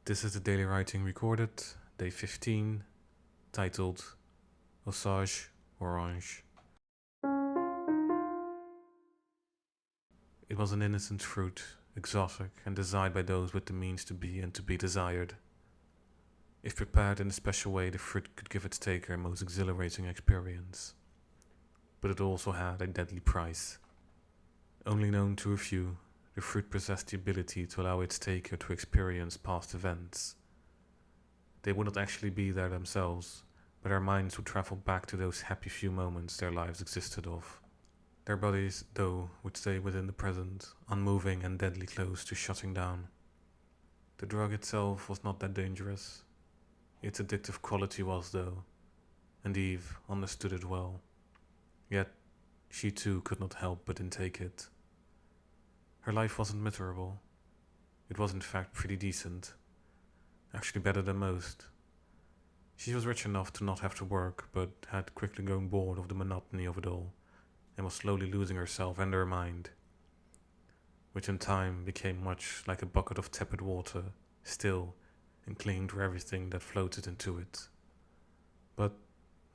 This is the daily writing recorded, day 15, titled Osage, Orange. It was an innocent fruit, exotic and desired by those with the means to be and to be desired. If prepared in a special way, the fruit could give its taker a most exhilarating experience. But it also had a deadly price. Only known to a few, the fruit possessed the ability to allow its taker to experience past events. They would not actually be there themselves, but their minds would travel back to those happy few moments their lives existed of. Their bodies, though, would stay within the present, unmoving and deadly close to shutting down. The drug itself was not that dangerous. Its addictive quality was, though, and Eve understood it well. Yet, she too could not help but intake it. Her life wasn't miserable. It was in fact pretty decent. Actually better than most. She was rich enough to not have to work, but had quickly grown bored of the monotony of it all, and was slowly losing herself and her mind, which in time became much like a bucket of tepid water, still and clinging to everything that floated into it. But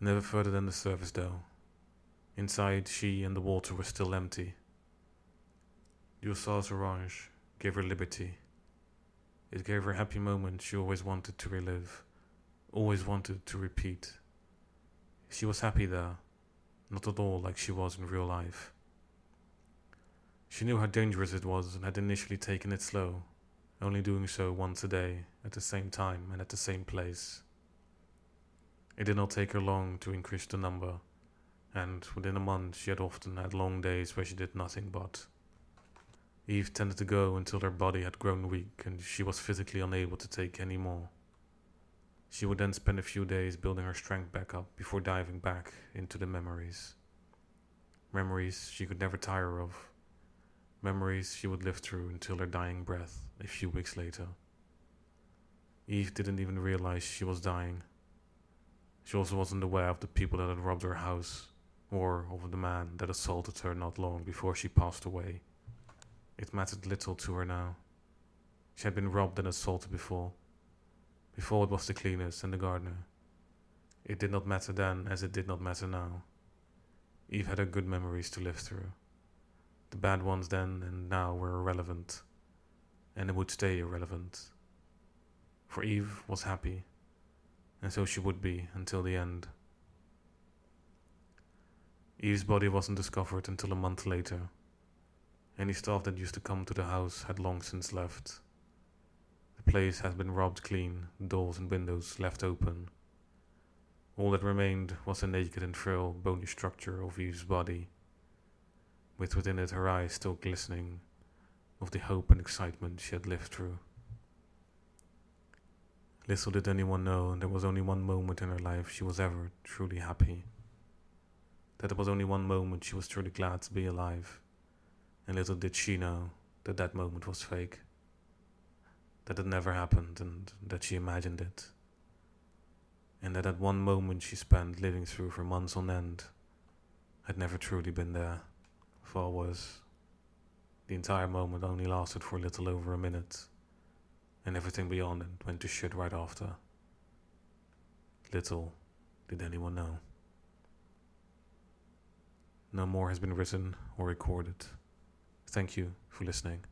never further than the surface, though. Inside, she and the water were still empty. The Osage Orange gave her liberty. It gave her happy moments she always wanted to relive, always wanted to repeat. She was happy there, not at all like she was in real life. She knew how dangerous it was and had initially taken it slow, only doing so once a day, at the same time and at the same place. It did not take her long to increase the number, and within a month she had often had long days where she did nothing but. Eve tended to go until her body had grown weak and she was physically unable to take any more. She would then spend a few days building her strength back up before diving back into the memories. Memories she could never tire of. Memories she would live through until her dying breath a few weeks later. Eve didn't even realize she was dying. She also wasn't aware of the people that had robbed her house, or of the man that assaulted her not long before she passed away. It mattered little to her now. She had been robbed and assaulted before. Before it was the cleaners and the gardener. It did not matter then as it did not matter now. Eve had her good memories to live through. The bad ones then and now were irrelevant, and it would stay irrelevant. For Eve was happy, and so she would be until the end. Eve's body wasn't discovered until a month later. Any staff that used to come to the house had long since left. The place had been robbed clean, doors and windows left open. All that remained was the naked and frail, bony structure of Eve's body, with within it her eyes still glistening of the hope and excitement she had lived through. Little did anyone know there was only one moment in her life she was ever truly happy. That there was only one moment she was truly glad to be alive. And little did she know that that moment was fake. That it never happened and that she imagined it. And that one moment she spent living through for months on end had never truly been there. Far worse. The entire moment only lasted for a little over a minute, and everything beyond it went to shit right after. Little did anyone know. No more has been written or recorded. Thank you for listening.